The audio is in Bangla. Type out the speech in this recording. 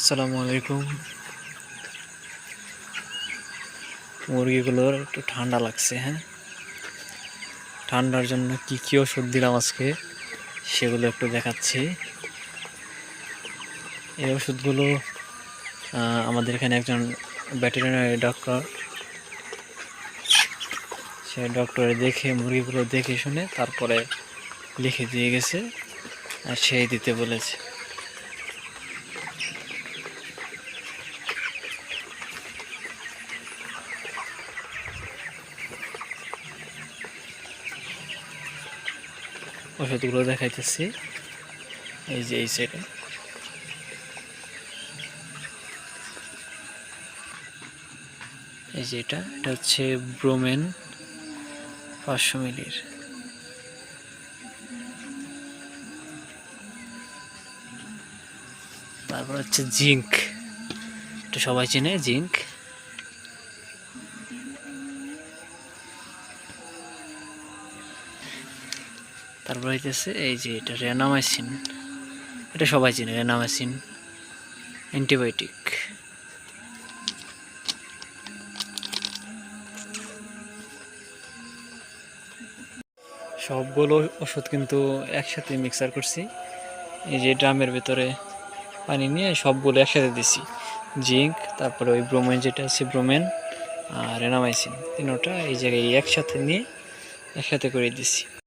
আসসালামু আলাইকুম। মুরগিগুলোর একটু ঠান্ডা লাগছে। ঠান্ডার জন্য কি কি ওষুধ দিলাম আজকে সেগুলো একটু দেখাচ্ছি। এই ওষুধগুলো আমাদের এখানে একজন ভেটেরিনারি ডক্টর, সে ডক্টরে দেখে মুরগিগুলো দেখে শুনে তারপরে লিখে দিয়ে গেছে আর সেই দিতে বলেছে। ওষুধগুলো দেখাইতেছি, এই যে এই সাইডে। এই যে এটা হচ্ছে ব্রোমেন 500 মিলির। তারপর হচ্ছে জিঙ্ক, এটা সবাই চেনে জিঙ্ক। তারপর হইতেছে এই যে এটা রেনামাইসিন, এটা সবাই চেনে রেনামাইসিন, অ্যান্টিবায়োটিক। সবগুলো ওষুধ কিন্তু একসাথে মিক্সার করছি। এই যে ড্রামের ভেতরে পানি নিয়ে সবগুলো একসাথে দিছি। জিঙ্ক, তারপরে ওই ব্রোমেন যেটা আছে ব্রোমেন আর রেনামাইসিন, তিনোটা এই জায়গায় একসাথে নিয়ে একসাথে করে দিছি।